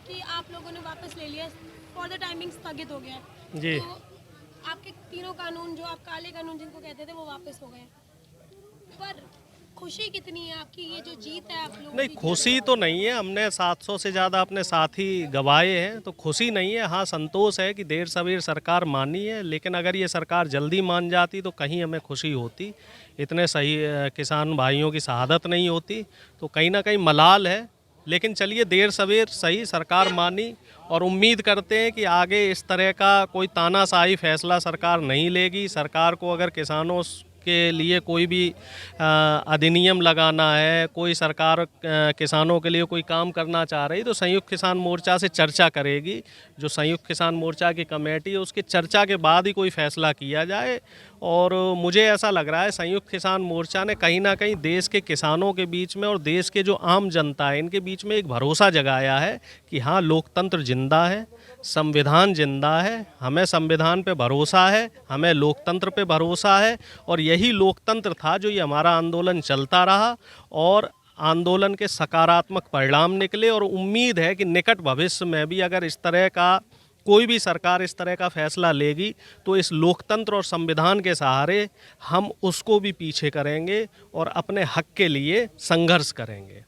कि आप लोगों ने वापस ले लिया, फॉर द टाइमिंग स्थगित हो गया है। जी। तो आपके तीनों कानून जो आप काले कानून जिनको कहते थे वो वापस हो गए, पर खुशी कितनी है आपकी, ये जो जीत है आप लोगों नहीं, की? खुशी तो नहीं है। हमने 700 से ज़्यादा अपने साथी गंवाए हैं, तो खुशी नहीं है। हाँ, संतोष है कि देर सवेर सरकार मानी है, लेकिन अगर ये सरकार जल्दी मान जाती तो कहीं हमें खुशी होती। इतने सही किसान भाइयों की शहादत नहीं होती, तो कहीं ना कहीं मलाल है। लेकिन चलिए, देर सवेर सही सरकार मानी, और उम्मीद करते हैं कि आगे इस तरह का कोई तानाशाही फैसला सरकार नहीं लेगी। सरकार को अगर किसानों के लिए कोई भी अधिनियम लगाना है, कोई सरकार किसानों के लिए कोई काम करना चाह रही, तो संयुक्त किसान मोर्चा से चर्चा करेगी। जो संयुक्त किसान मोर्चा की कमेटी है, उसकी चर्चा के बाद ही कोई फैसला किया जाए। और मुझे ऐसा लग रहा है संयुक्त किसान मोर्चा ने कहीं ना कहीं देश के किसानों के बीच में और देश के जो आम जनता है इनके बीच में एक भरोसा जगाया है कि हाँ, लोकतंत्र जिंदा है, संविधान जिंदा है, हमें संविधान पे भरोसा है, हमें लोकतंत्र पे भरोसा है। और यही लोकतंत्र था जो ये हमारा आंदोलन चलता रहा, और आंदोलन के सकारात्मक परिणाम निकले। और उम्मीद है कि निकट भविष्य में भी अगर इस तरह का कोई भी सरकार इस तरह का फैसला लेगी तो इस लोकतंत्र और संविधान के सहारे हम उसको भी पीछे करेंगे और अपने हक के लिए संघर्ष करेंगे।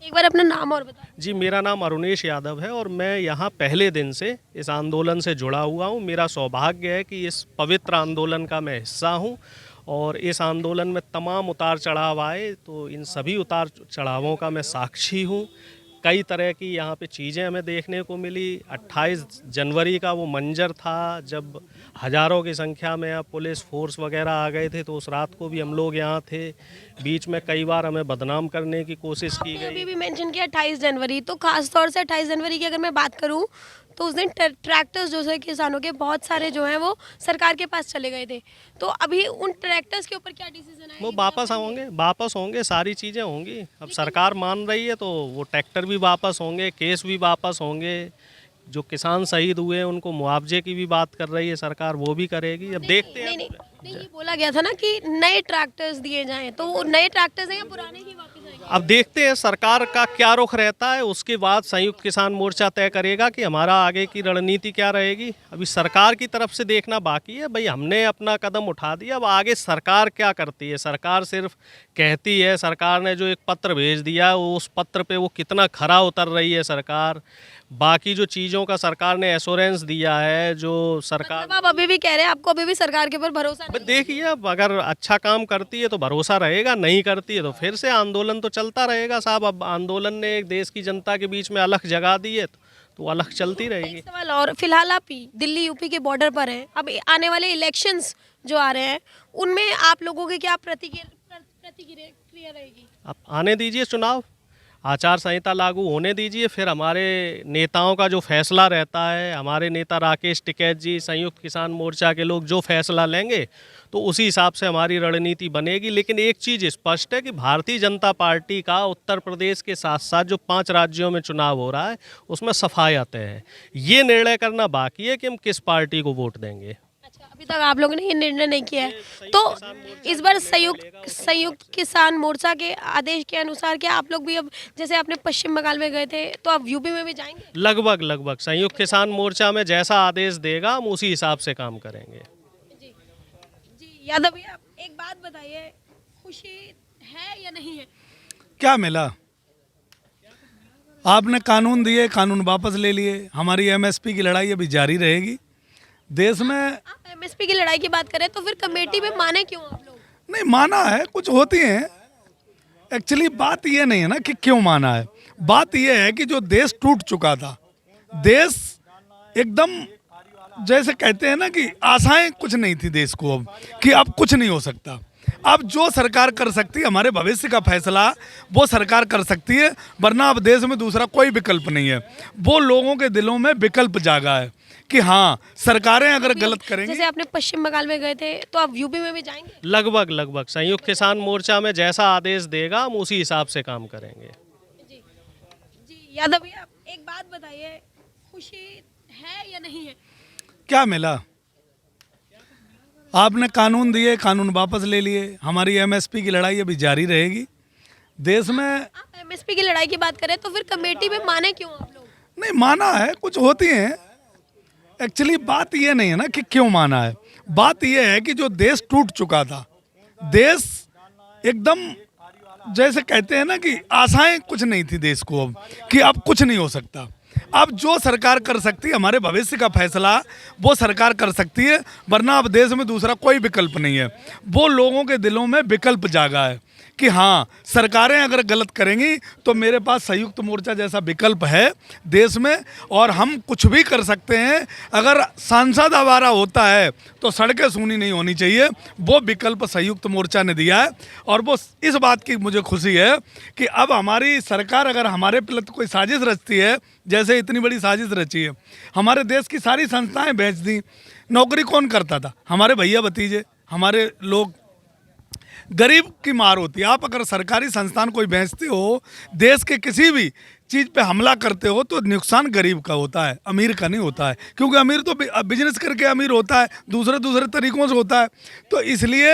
एक बार अपना नाम और बताएं। जी, मेरा नाम अरुणेश यादव है और मैं यहाँ पहले दिन से इस आंदोलन से जुड़ा हुआ हूँ। मेरा सौभाग्य है कि इस पवित्र आंदोलन का मैं हिस्सा हूँ, और इस आंदोलन में तमाम उतार चढ़ाव आए, तो इन सभी उतार चढ़ावों का मैं साक्षी हूँ। कई तरह की यहाँ पे चीज़ें हमें देखने को मिली। 28 जनवरी का वो मंजर था जब हज़ारों की संख्या में पुलिस फोर्स वगैरह आ गए थे, तो उस रात को भी हम लोग यहाँ थे। बीच में कई बार हमें बदनाम करने की कोशिश की आपने गई। अभी भी मेंशन किया 28 जनवरी, तो खास तौर से 28 जनवरी की अगर मैं बात करूं तो उस दिन ट्रैक्टर्स जो है किसानों के बहुत सारे जो हैं वो सरकार के पास चले गए थे। तो अभी उन ट्रैक्टर्स के ऊपर क्या डिसीजन आएगा? वो वापस होंगे, सारी चीज़ें होंगी। अब सरकार मान रही है तो वो ट्रैक्टर भी वापस होंगे, केस भी वापस होंगे। जो किसान शहीद हुए हैं उनको मुआवजे की भी बात कर रही है सरकार, वो भी करेगी। अब देखते हैं। नहीं, ये बोला गया था ना कि नए ट्रैक्टर्स दिए जाएं, तो वो नए ट्रैक्टर्स हैं या पुराने ही वापस आएंगे? अब देखते हैं सरकार का क्या रुख रहता है, उसके बाद संयुक्त किसान मोर्चा तय करेगा कि हमारा आगे की रणनीति क्या रहेगी। अभी सरकार की तरफ से देखना बाकी है। भाई, हमने अपना कदम उठा दिया, अब आगे सरकार क्या करती है। सरकार सिर्फ कहती है। सरकार ने जो एक पत्र भेज दिया है, उस पत्र पे वो कितना खरा उतर रही है सरकार। बाकी जो चीज़ों का सरकार ने एश्योरेंस दिया है, जो सरकार मतलब आप अभी भी कह रहे हैं आपको अभी भी सरकार के ऊपर भरोसा नहीं है? देखिए, अब अगर अच्छा काम करती है तो भरोसा रहेगा, नहीं करती है तो फिर से आंदोलन तो चलता रहेगा साहब। अब आंदोलन ने एक देश की जनता के बीच में अलख जगा दी है, तो अलख चलती रहेगी। एक सवाल और, फिलहाल आप दिल्ली यूपी के बॉर्डर पर हैं, अब आने वाले इलेक्शंस जो आ रहे हैं उनमें आप लोगों की क्या प्रतिक्रिया रहेगी? आप आने दीजिए चुनाव, आचार संहिता लागू होने दीजिए, फिर हमारे नेताओं का जो फैसला रहता है, हमारे नेता राकेश टिकैत जी, संयुक्त किसान मोर्चा के लोग जो फैसला लेंगे तो उसी हिसाब से हमारी रणनीति बनेगी। लेकिन एक चीज़ स्पष्ट है कि भारतीय जनता पार्टी का उत्तर प्रदेश के साथ साथ जो 5 राज्यों में चुनाव हो रहा है उसमें सफायत है। ये निर्णय करना बाकी है कि हम किस पार्टी को वोट देंगे। अच्छा, अभी तक आप लोगों ने ये निर्णय नहीं किया है, तो इस बार संयुक्त किसान मोर्चा के आदेश के अनुसार क्या आप लोग भी, अब जैसे आपने पश्चिम बंगाल में गए थे, तो आप यूपी में भी जाएंगे? लगभग संयुक्त किसान मोर्चा में जैसा आदेश देगा हम उसी हिसाब से काम करेंगे। जी जी, यादव भैया एक बात बताइए, खुशी है या नहीं है? क्या मिला? आपने कानून दिए, कानून वापस ले लिए। हमारी एमएसपी की लड़ाई अभी जारी रहेगी देश में। आप एमएसपी की लड़ाई की बात करें तो फिर कमेटी में माने क्यों आप लोग? नहीं माना है, कुछ होती हैं। एक्चुअली बात ये नहीं है ना कि क्यों माना है, बात ये है कि जो देश टूट चुका था, देश एकदम जैसे कहते हैं ना कि आशाएं कुछ नहीं थी देश को, अब कि अब कुछ नहीं हो सकता। अब जो सरकार कर सकती है, हमारे भविष्य का फैसला वो सरकार कर सकती है, वरना अब देश में दूसरा कोई विकल्प नहीं है। वो लोगों के दिलों में विकल्प जागा है कि हाँ, सरकारें अगर गलत करेंगी। जैसे आपने पश्चिम बंगाल में गए थे, तो आप यूपी में भी जाएंगे? लगभग संयुक्त किसान मोर्चा में जैसा आदेश देगा हम उसी हिसाब से काम करेंगे। जी जी, यादव भैया एक बात बताइए, खुशी है या नहीं है? क्या मिला? आपने कानून दिए, कानून वापस ले लिए। हमारी एमएसपी की लड़ाई अभी जारी रहेगी देश में। आप एमएसपी की लड़ाई की बात करें तो फिर कमेटी में माने क्यों आप लोग? नहीं माना है, कुछ होती हैं। एक्चुअली बात ये नहीं है ना कि क्यों माना है, बात ये है कि जो देश टूट चुका था, देश एकदम जैसे कहते हैं ना कि आशाएं कुछ नहीं थी देश को, अब कि अब कुछ नहीं हो सकता। अब जो सरकार कर सकती है, हमारे भविष्य का फैसला वो सरकार कर सकती है, वरना अब देश में दूसरा कोई विकल्प नहीं है। वो लोगों के दिलों में विकल्प जागा है कि हाँ, सरकारें अगर गलत करेंगी तो मेरे पास संयुक्त मोर्चा जैसा विकल्प है देश में, और हम कुछ भी कर सकते हैं। अगर सांसद आवारा होता है तो सड़कें सूनी नहीं होनी चाहिए, वो विकल्प संयुक्त मोर्चा ने दिया है। और वो इस बात की मुझे खुशी है कि अब हमारी सरकार अगर हमारे प्रति कोई साजिश रचती है, जैसे इतनी बड़ी साजिश रची है, हमारे देश की सारी संस्थाएं बेच दी। नौकरी कौन करता था? हमारे भैया भतीजे, हमारे लोग। गरीब की मार होती है। आप अगर सरकारी संस्थान कोई बेचते हो, देश के किसी भी चीज़ पे हमला करते हो, तो नुकसान गरीब का होता है, अमीर का नहीं होता है। क्योंकि अमीर तो बिजनेस करके अमीर होता है, दूसरे तरीकों से होता है। तो इसलिए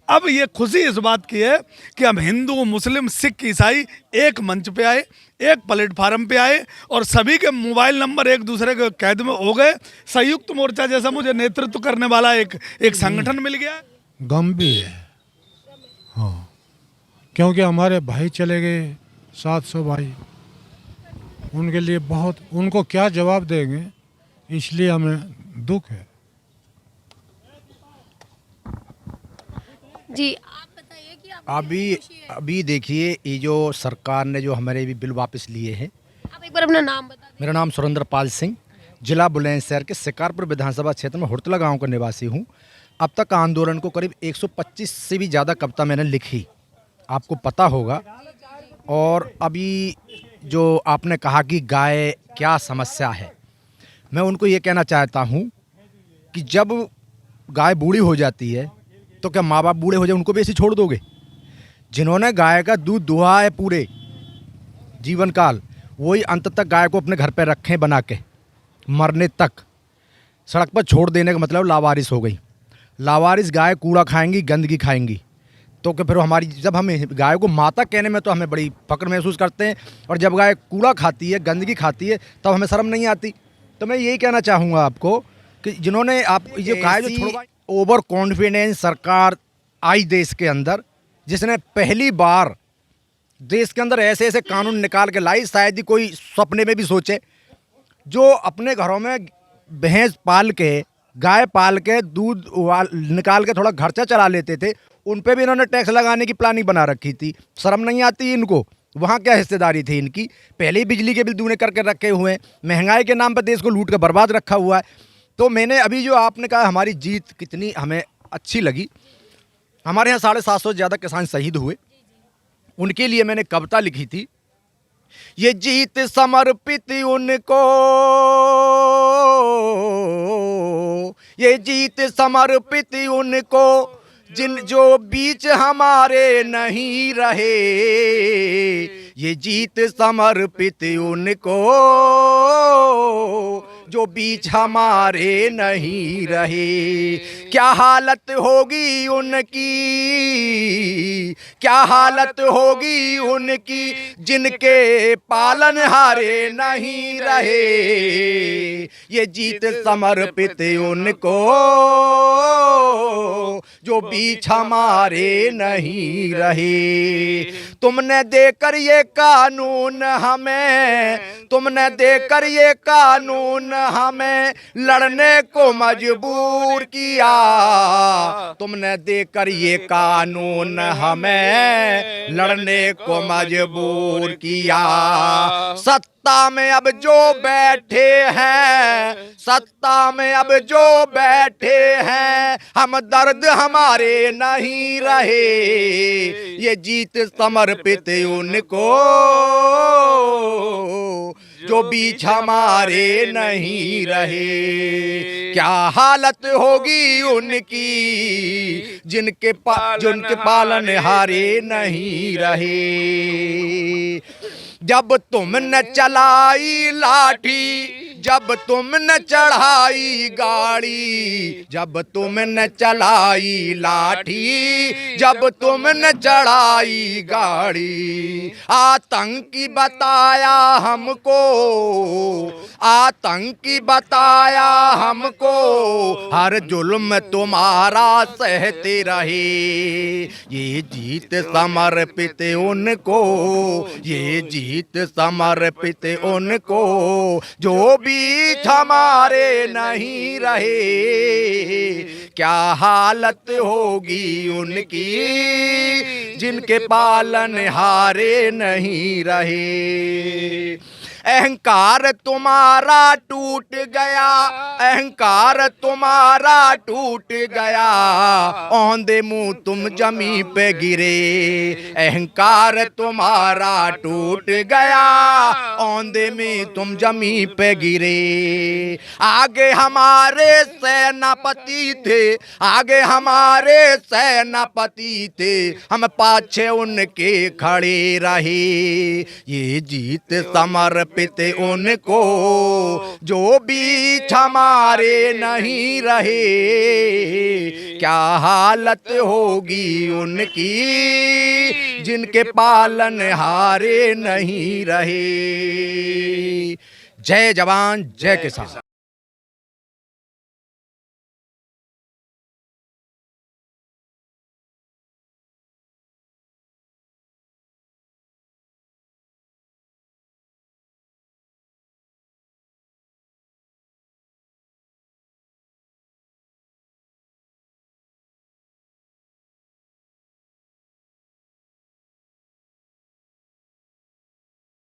अब ये खुशी इस बात की है कि हम हिंदू, मुस्लिम, सिख, ईसाई एक मंच पे आए, एक प्लेटफार्म पे आए, और सभी के मोबाइल नंबर एक दूसरे के कैद में हो गए। संयुक्त मोर्चा जैसा मुझे नेतृत्व करने वाला एक संगठन मिल गया। गंभीर है, हाँ, क्योंकि हमारे भाई चले गए 700 भाई, उनके लिए बहुत, उनको क्या जवाब देंगे, इसलिए हमें दुख है। जी, आप बताइए कि आप अभी देखिए, ये जो सरकार ने जो हमारे भी बिल वापस लिए हैं। आप एक बार अपना नाम बता दें। मेरा नाम सुरेंद्र पाल सिंह, जिला बुलंदशहर के शिकारपुर विधानसभा क्षेत्र में हुड़तला गांव का निवासी हूं। अब तक आंदोलन को करीब 125 से भी ज़्यादा कविता मैंने लिखी, आपको पता होगा। और अभी जो आपने कहा कि गाय क्या समस्या है, मैं उनको ये कहना चाहता हूँ कि जब गाय बूढ़ी हो जाती है तो क्या माँ बाप बूढ़े हो जाए उनको भी ऐसे छोड़ दोगे? जिन्होंने गाय का दूध दुहा है पूरे जीवन काल, वही अंत तक गाय को अपने घर पर रखें बना के, मरने तक। सड़क पर छोड़ देने का मतलब लावारिस हो गई। लावारिस गाय कूड़ा खाएंगी, गंदगी खाएंगी, तो कि फिर हमारी, जब हम गाय को माता कहने में तो हमें बड़ी फक्र महसूस करते हैं, और जब गाय कूड़ा खाती है, गंदगी खाती है, तब हमें शर्म नहीं आती। तो मैं यही कहना चाहूँगा आपको कि जिन्होंने आप ये गाय जो छुड़वाई, ओवर कॉन्फिडेंस सरकार आई देश के अंदर, जिसने पहली बार देश के अंदर ऐसे ऐसे कानून निकाल के लाई, शायद ही कोई सपने में भी सोचे। जो अपने घरों में भैंस पाल के, गाय पाल के, दूध निकाल के थोड़ा खर्चा चला लेते थे, उन पे भी इन्होंने टैक्स लगाने की प्लानिंग बना रखी थी। शर्म नहीं आती इनको? वहाँ क्या हिस्सेदारी थी इनकी? पहले ही बिजली के बिल दूने करके रखे हुए हैं, महंगाई के नाम पर देश को लूट कर बर्बाद रखा हुआ है। तो मैंने अभी जो आपने कहा हमारी जीत कितनी हमें अच्छी लगी, हमारे यहाँ 750 से ज़्यादा किसान शहीद हुए, उनके लिए मैंने कविता लिखी थी। ये जीत समर्पित उनको, ये जीत समर्पित उनको, जिन जो बीच हमारे नहीं रहे। ये जीत समर्पित उनको जो बीच हमारे नहीं रहे। क्या हालत होगी उनकी, क्या हालत होगी उनकी, जिनके पालन हारे नहीं रहे। ये जीत समर्पित उनको जो बीच हमारे नहीं रहे। तुमने देकर ये कानून हमें, तुमने देकर ये कानून हमें लड़ने को मजबूर किया। तुमने देकर ये कानून हमें लड़ने को मजबूर किया। सत्ता में अब जो बैठे हैं, सत्ता में अब जो बैठे हैं, हम दर्द हमारे नहीं रहे। ये जीत समर्पित उनको जो बीच हमारे नहीं रहे। क्या हालत होगी उनकी, जिनके पालन हारे नहीं रहे। जब तुमने चलाई लाठी, जब तुमने चढ़ाई गाड़ी, जब तुमने चलाई लाठी, जब तुमने चढ़ाई गाड़ी। आतंकी बताया हमको, आतंकी बताया हमको, हर जुल्म तुम्हारा सहते रहे। ये जीत समर्पित उनको, ये जीत समर्पित उनको, जो बीच हमारे नहीं रहे। क्या हालत होगी उनकी, जिनके पालन हारे नहीं रहे। अहंकार तुम्हारा टूट गया, अहंकार तुम्हारा टूट गया, औंधे मुंह तुम जमी पे गिरे। अहंकार तुम्हारा टूट गया, औंधे में तुम जमी पे गिरे। आगे हमारे सेनापति थे, आगे हमारे सेनापति थे, हम पाछे उनके खड़े रहे। ये जीत समर्पित उनको, जो बीच हमारे नहीं रहे। क्या हालत होगी उनकी, जिनके पालन हारे नहीं रहे। जय जवान जय किसान।